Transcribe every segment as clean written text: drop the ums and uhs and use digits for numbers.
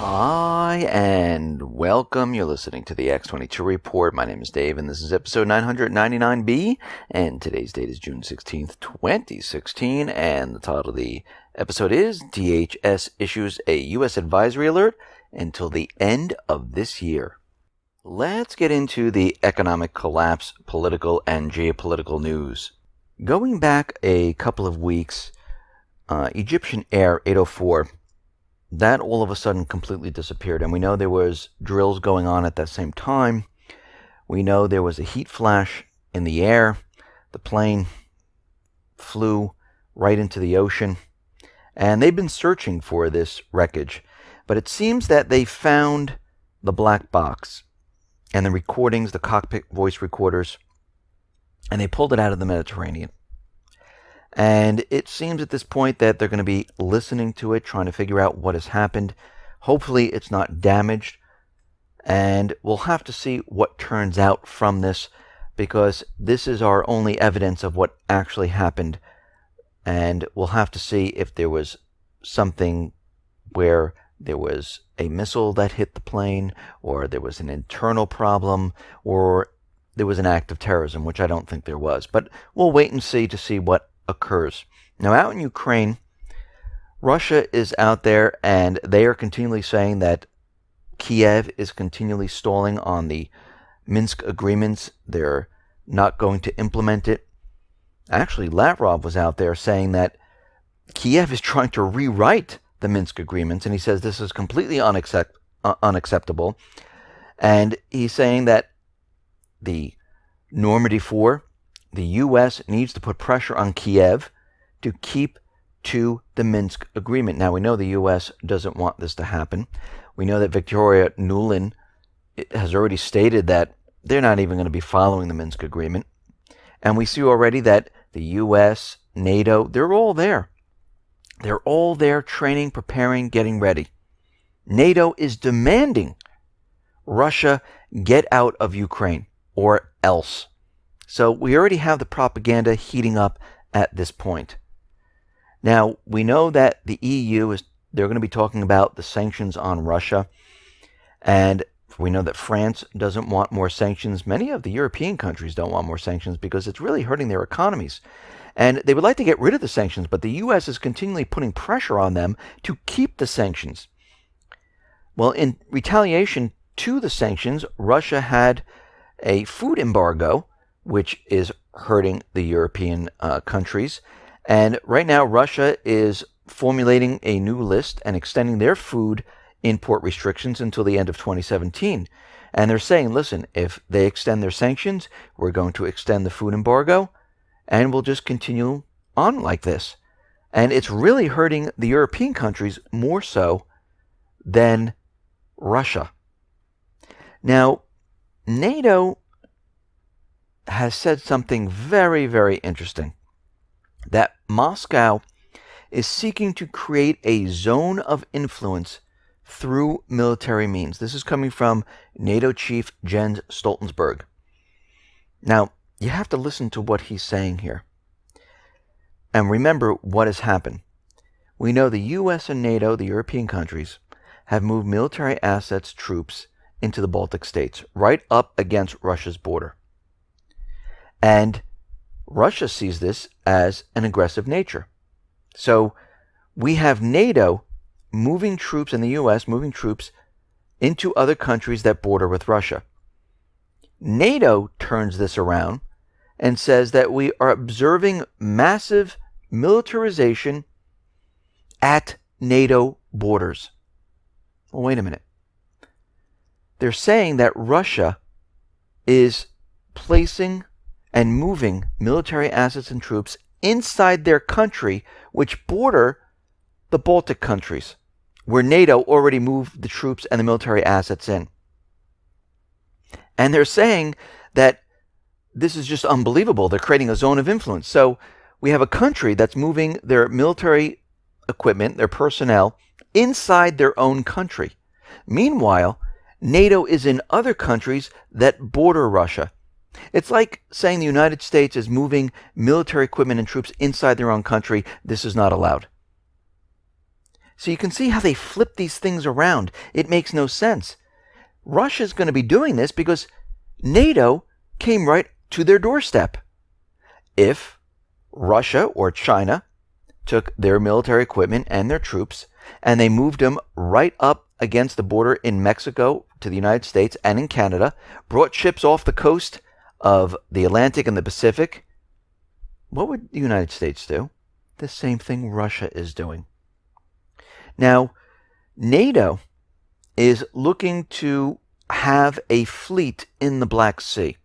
Hi, and welcome. You're listening to the X22 Report. My name is Dave, and this is episode 999B, and today's date is June 16th, 2016, and the title of the episode is DHS issues a U.S. advisory alert until the end of this year. Let's get into the economic collapse, political, and geopolitical news. Going back a couple of weeks, Egyptian Air 804, that all of a sudden completely disappeared. And we know there was drills going on at that same time. We know there was a heat flash in the air. The plane flew right into the ocean. And they've been searching for this wreckage. But it seems that they found the black box and the recordings, the cockpit voice recorders, and they pulled it out of the Mediterranean. And it seems at this point that they're going to be listening to it, trying to figure out what has happened. Hopefully it's not damaged. And we'll have to see what turns out from this, because this is our only evidence of what actually happened. And we'll have to see if there was something where there was a missile that hit the plane, or there was an internal problem, or there was an act of terrorism, which I don't think there was. But we'll wait and see to see what occurs. Now, out in Ukraine, Russia is out there, and they are continually saying that Kiev is continually stalling on the Minsk agreements. They're not going to implement it. Actually, Lavrov was out there saying that Kiev is trying to rewrite the Minsk agreements, and he says this is completely unacceptable. And he's saying that the Normandy 4, the U.S. needs to put pressure on Kiev to keep to the Minsk agreement. Now, we know the U.S. doesn't want this to happen. We know that Victoria Nuland has already stated that they're not even going to be following the Minsk agreement. And we see already that the U.S., NATO, they're all there. They're all there training, preparing, getting ready. NATO is demanding Russia get out of Ukraine or else. So we already have the propaganda heating up at this point. Now, we know that the EU they're going to be talking about the sanctions on Russia. And we know that France doesn't want more sanctions. Many of the European countries don't want more sanctions because it's really hurting their economies. And they would like to get rid of the sanctions, but the U.S. is continually putting pressure on them to keep the sanctions. Well, in retaliation to the sanctions, Russia had a food embargo, which is hurting the European countries. And right now, Russia is formulating a new list and extending their food import restrictions until the end of 2017. And they're saying, listen, if they extend their sanctions, we're going to extend the food embargo, and we'll just continue on like this. And it's really hurting the European countries more so than Russia. Now, NATO has said something very, very interesting, that Moscow is seeking to create a zone of influence through military means. This is coming from NATO chief Jens Stoltenberg. Now, you have to listen to what he's saying here. And remember what has happened. We know the U.S. and NATO, the European countries, have moved military assets, troops, into the Baltic states, right up against Russia's border. And Russia sees this as an aggressive nature. So we have NATO moving troops, and the U.S. moving troops into other countries that border with Russia. NATO turns this around and says that we are observing massive militarization at NATO borders. Well, wait a minute. They're saying that Russia is placing and moving military assets and troops inside their country, which border the Baltic countries, where NATO already moved the troops and the military assets in. And they're saying that this is just unbelievable. They're creating a zone of influence. So we have a country that's moving their military equipment, their personnel, inside their own country. Meanwhile, NATO is in other countries that border Russia. It's like saying the United States is moving military equipment and troops inside their own country. This is not allowed. So you can see how they flip these things around. It makes no sense. Russia's going to be doing this because NATO came right to their doorstep. If Russia or China took their military equipment and their troops and they moved them right up against the border in Mexico to the United States and in Canada, brought ships off the coast of the Atlantic and the Pacific, what would the United States do? The same thing Russia is doing. Now, NATO is looking to have a fleet in the Black Sea.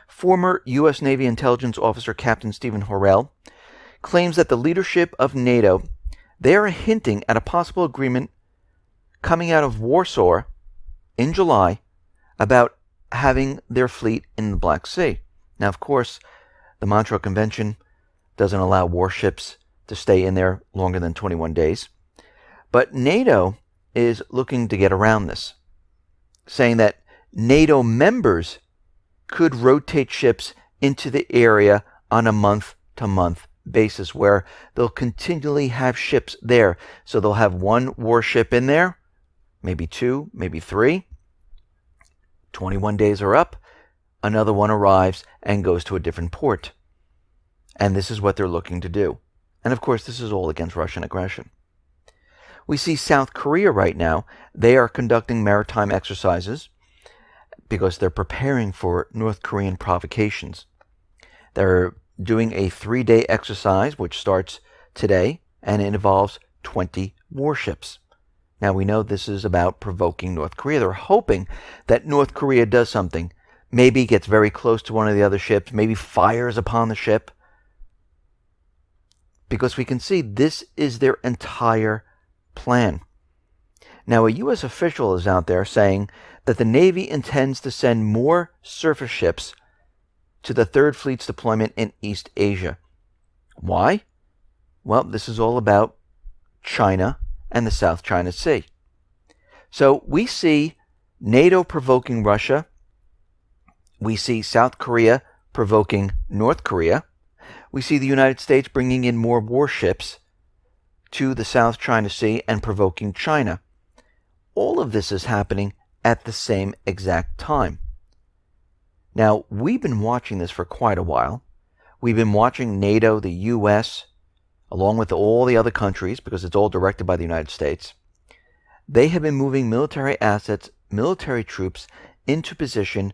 Former U.S. Navy intelligence officer Captain Stephen Horrell claims that the leadership of NATO, they are hinting at a possible agreement coming out of Warsaw in July about having their fleet in the Black Sea. Now, of course, the Montreal Convention doesn't allow warships to stay in there longer than 21 days. But NATO is looking to get around this, saying that NATO members could rotate ships into the area on a month-to-month basis where they'll continually have ships there. So they'll have one warship in there, maybe two, maybe three. 21 days are up, another one arrives and goes to a different port. And this is what they're looking to do. And of course, this is all against Russian aggression. We see South Korea right now. They are conducting maritime exercises because they're preparing for North Korean provocations. They're doing a 3-day exercise, which starts today, and it involves 20 warships. Now, we know this is about provoking North Korea. They're hoping that North Korea does something. Maybe gets very close to one of the other ships, maybe fires upon the ship. Because we can see this is their entire plan. Now, a U.S. official is out there saying that the Navy intends to send more surface ships to the Third Fleet's deployment in East Asia. Why? Well, this is all about China and the South China Sea. So we see NATO provoking Russia. We see South Korea provoking North Korea. We see the United States bringing in more warships to the South China Sea and provoking China. All of this is happening at the same exact time. Now, we've been watching this for quite a while. We've been watching NATO, the U.S., along with all the other countries, because it's all directed by the United States. They have been moving military assets, military troops, into position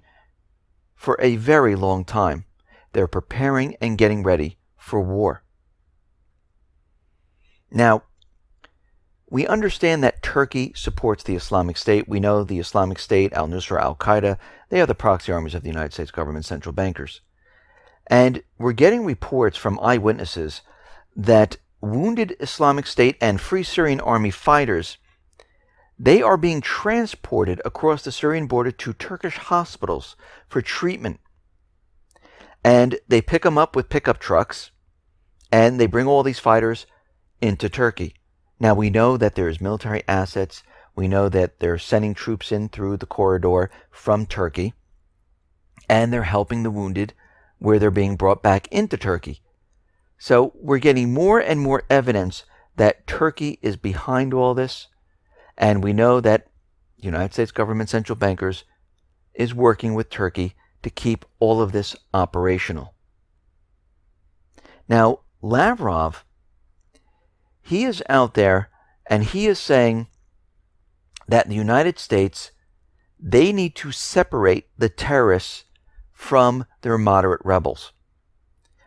for a very long time. They're preparing and getting ready for war. Now, we understand that Turkey supports the Islamic State. We know the Islamic State, al-Nusra, al-Qaeda, they are the proxy armies of the United States government central bankers. And we're getting reports from eyewitnesses that wounded Islamic State and Free Syrian Army fighters, they are being transported across the Syrian border to Turkish hospitals for treatment. And they pick them up with pickup trucks, and they bring all these fighters into Turkey. Now, we know that there's military assets. We know that they're sending troops in through the corridor from Turkey, and they're helping the wounded where they're being brought back into Turkey. So we're getting more and more evidence that Turkey is behind all this, and we know that the United States government central bankers is working with Turkey to keep all of this operational. Now, Lavrov, he is out there and he is saying that the United States, they need to separate the terrorists from their moderate rebels.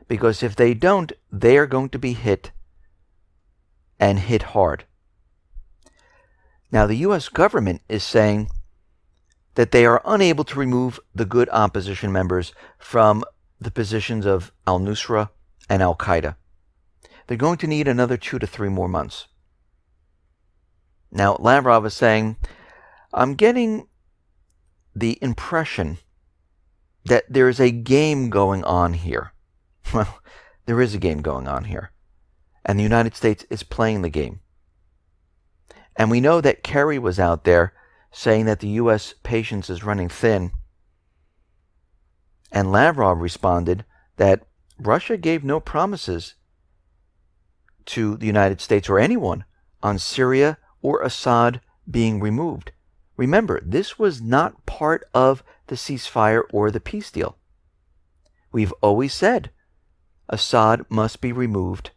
Because if they don't, they are going to be hit and hit hard. Now, the U.S. government is saying that they are unable to remove the good opposition members from the positions of al-Nusra and al-Qaeda. They're going to need another 2 to 3 more months. Now, Lavrov is saying, I'm getting the impression that there is a game going on here. Well, there is a game going on here. And the United States is playing the game. And we know that Kerry was out there saying that the U.S. patience is running thin. And Lavrov responded that Russia gave no promises to the United States or anyone on Syria or Assad being removed. Remember, this was not part of the ceasefire or the peace deal. We've always said Assad must be removed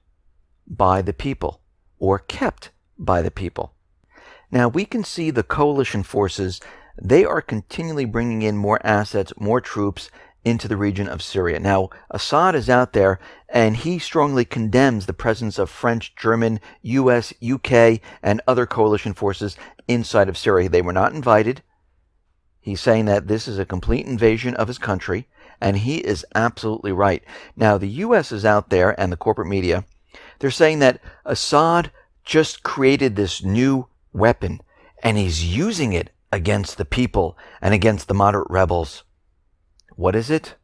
by the people or kept by the people. Now, we can see the coalition forces, they are continually bringing in more assets, more troops into the region of Syria. Now, Assad is out there, and he strongly condemns the presence of French, German, US, UK, and other coalition forces inside of Syria. They were not invited. He's saying that this is a complete invasion of his country, and he is absolutely right. Now, the US is out there, and the corporate media, they're saying that Assad just created this new weapon, and he's using it against the people and against the moderate rebels. What is it?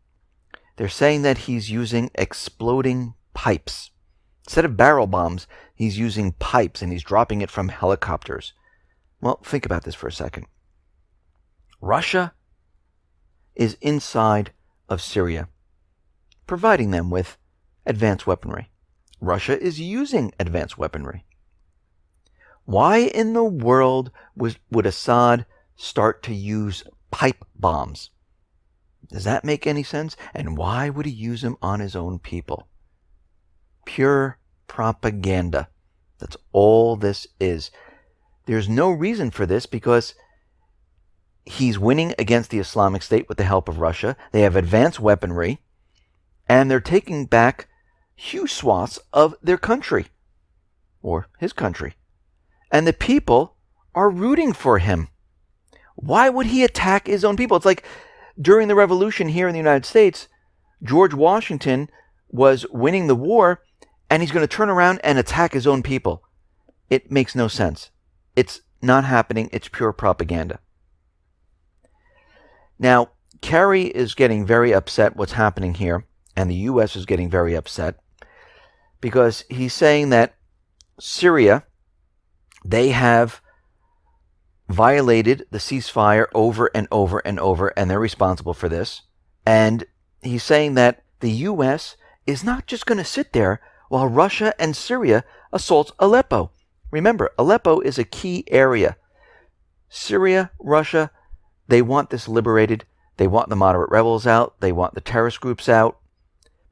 They're saying that he's using exploding pipes. Instead of barrel bombs, he's using pipes, and he's dropping it from helicopters. Well, think about this for a second. Russia is inside of Syria, providing them with advanced weaponry. Russia is using advanced weaponry. Why in the world would Assad start to use pipe bombs? Does that make any sense? And why would he use them on his own people? Pure propaganda. That's all this is. There's no reason for this because he's winning against the Islamic State with the help of Russia. They have advanced weaponry, and they're taking back huge swaths of their country, or his country. And the people are rooting for him. Why would he attack his own people? It's like during the revolution here in the United States, George Washington was winning the war, and he's going to turn around and attack his own people. It makes no sense. It's not happening. It's pure propaganda. Now, Kerry is getting very upset what's happening here, and the U.S. is getting very upset because he's saying that Syria, they have violated the ceasefire over and over and over, and they're responsible for this. And he's saying that the U.S. is not just going to sit there while Russia and Syria assaults Aleppo. Remember, Aleppo is a key area. Syria, Russia, they want this liberated. They want the moderate rebels out. They want the terrorist groups out.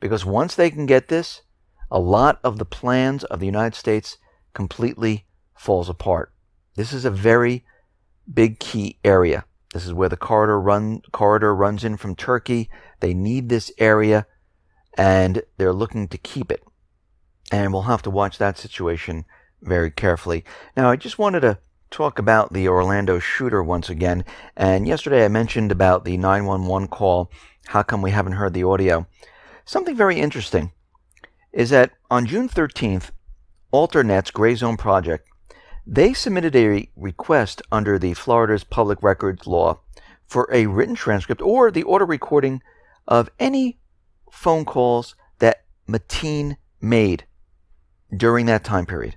Because once they can get this, a lot of the plans of the United States completely falls apart. This is a very big key area. This is where the corridor runs in from Turkey. They need this area, and they're looking to keep it. And we'll have to watch that situation very carefully. Now, I just wanted to talk about the Orlando shooter once again. And yesterday I mentioned about the 911 call. How come we haven't heard the audio? Something very interesting is that on June 13th, AlterNet's Gray Zone Project, they submitted a request under the Florida's public records law for a written transcript or the audio recording of any phone calls that Mateen made during that time period.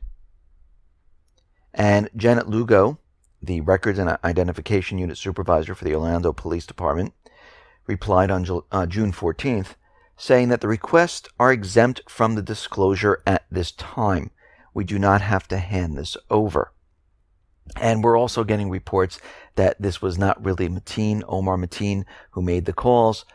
And Janet Lugo, the Records and Identification Unit Supervisor for the Orlando Police Department, replied on June 14th, saying that the requests are exempt from the disclosure at this time. We do not have to hand this over. And we're also getting reports that this was not really Omar Mateen, who made the calls.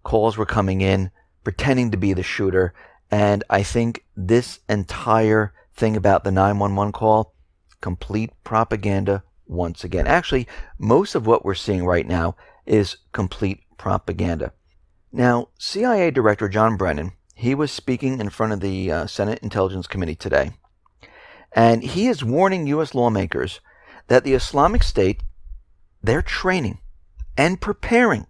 Calls were coming in, pretending to be the shooter. And I think this entire thing about the 911 call, complete propaganda once again. Actually, most of what we're seeing right now is complete propaganda. Now, CIA Director John Brennan, he was speaking in front of the Senate Intelligence Committee today, and he is warning U.S. lawmakers that the Islamic State, they're training and preparing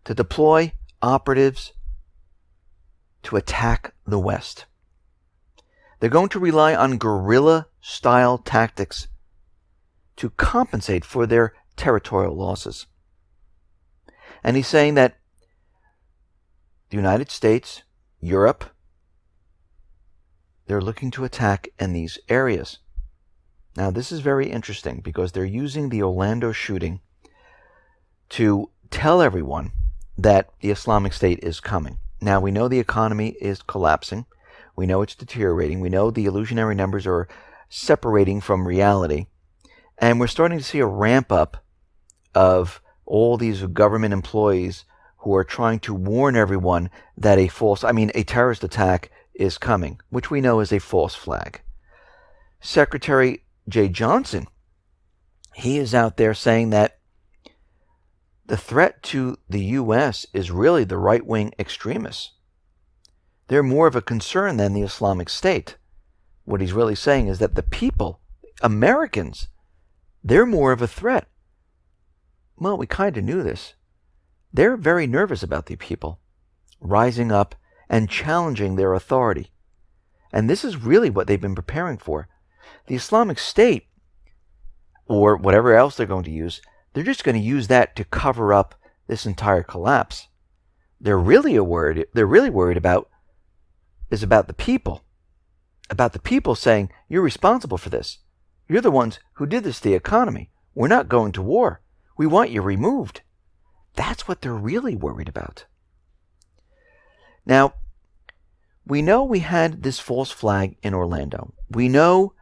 to deploy operatives to attack the West. They're going to rely on guerrilla-style tactics to compensate for their territorial losses. And he's saying that the United States, Europe, they're looking to attack in these areas. Now, this is very interesting because they're using the Orlando shooting to tell everyone that the Islamic State is coming. Now, we know the economy is collapsing. We know it's deteriorating. We know the illusionary numbers are separating from reality. And we're starting to see a ramp up of all these government employees who are trying to warn everyone that a terrorist attack is coming, which we know is a false flag. Secretary Jay Johnson, he is out there saying that the threat to the U.S. is really the right-wing extremists. They're more of a concern than the Islamic State. What he's really saying is that the people, Americans, they're more of a threat. Well, we kind of knew this. They're very nervous about the people rising up and challenging their authority. And this is really what they've been preparing for. The Islamic State, or whatever else they're going to use, they're just going to use that to cover up this entire collapse. They're really worried about the people. About the people saying, you're responsible for this. You're the ones who did this to the economy. We're not going to war. We want you removed. That's what they're really worried about. Now, we know we had this false flag in Orlando. We know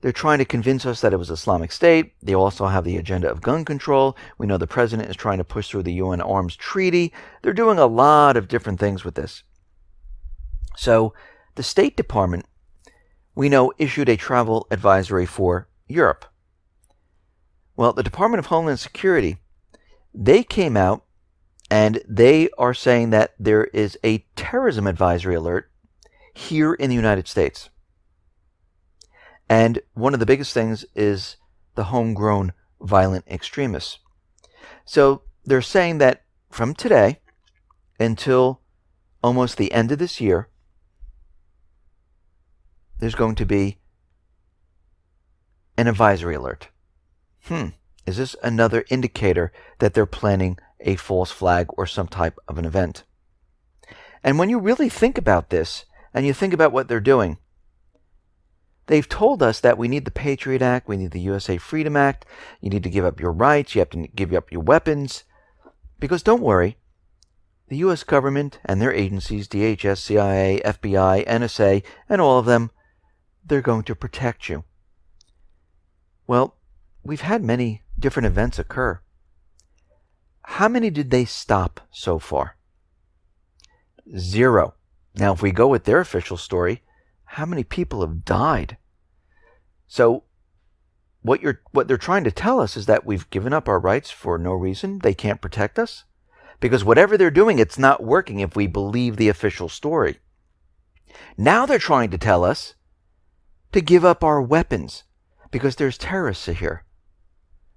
they're trying to convince us that it was Islamic State. They also have the agenda of gun control. We know the president is trying to push through the UN Arms Treaty. They're doing a lot of different things with this. So, the State Department, we know, issued a travel advisory for Europe. Well, the Department of Homeland Security, they came out and they are saying that there is a terrorism advisory alert here in the United States. And one of the biggest things is the homegrown violent extremists. So they're saying that from today until almost the end of this year, there's going to be an advisory alert. Is this another indicator that they're planning a false flag or some type of an event? And when you really think about this, and you think about what they're doing, they've told us that we need the Patriot Act, we need the USA Freedom Act, you need to give up your rights, you have to give up your weapons. Because don't worry, the U.S. government and their agencies, DHS, CIA, FBI, NSA, and all of them, they're going to protect you. Well, we've had many different events occur. How many did they stop so far? 0. Now, if we go with their official story, how many people have died? So, what they're trying to tell us is that we've given up our rights for no reason. They can't protect us. Because whatever they're doing, it's not working if we believe the official story. Now they're trying to tell us to give up our weapons because there's terrorists here.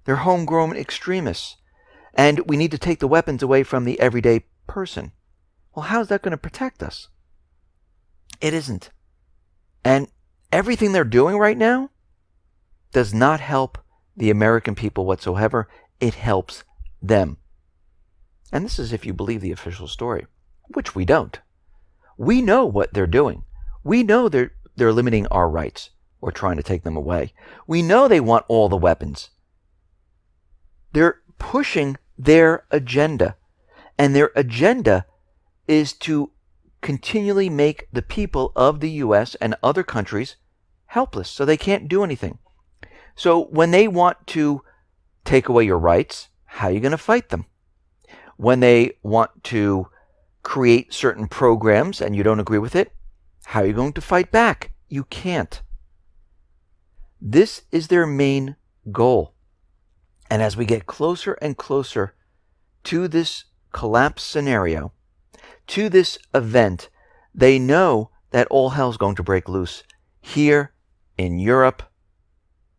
They're homegrown extremists. And we need to take the weapons away from the everyday person. Well, how's that going to protect us? It isn't. And everything they're doing right now does not help the American people whatsoever. It helps them. And this is if you believe the official story, which we don't. We know what they're doing. We know they're limiting our rights or trying to take them away. We know they want all the weapons. They're pushing their agenda. And their agenda is to continually make the people of the U.S. and other countries helpless, so they can't do anything. So when they want to take away your rights, how are you going to fight them? When they want to create certain programs and you don't agree with it, how are you going to fight back? You can't. This is their main goal. And as we get closer and closer to this collapse scenario, to this event, they know that all hell's going to break loose here in Europe,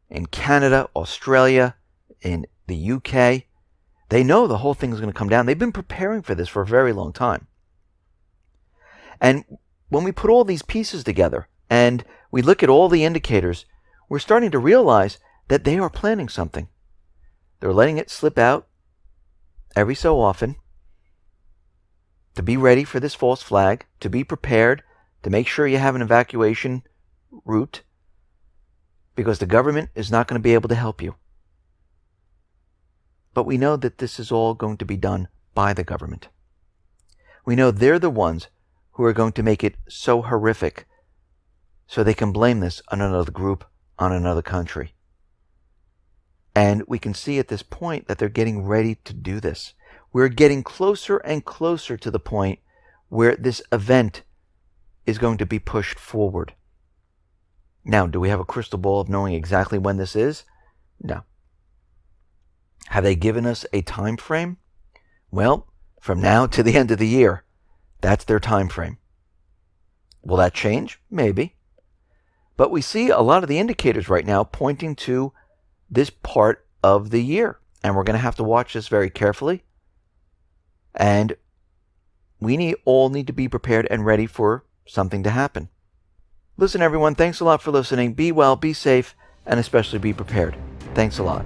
in Canada, Australia, in the UK. They know the whole thing is going to come down. They've been preparing for this for a very long time. And when we put all these pieces together and we look at all the indicators, we're starting to realize that they are planning something. They're letting it slip out every so often to be ready for this false flag, to be prepared, to make sure you have an evacuation route, because the government is not going to be able to help you. But we know that this is all going to be done by the government. We know they're the ones who are going to make it so horrific so they can blame this on another group on another country. And we can see at this point that they're getting ready to do this. We're getting closer and closer to the point where this event is going to be pushed forward. Now, do we have a crystal ball of knowing exactly when this is? No. Have they given us a time frame? Well, from now to the end of the year, that's their time frame. Will that change? Maybe. But we see a lot of the indicators right now pointing to this part of the year. And we're going to have to watch this very carefully. And we all need to be prepared and ready for something to happen. Listen, everyone, thanks a lot for listening. Be well, be safe, and especially be prepared. Thanks a lot.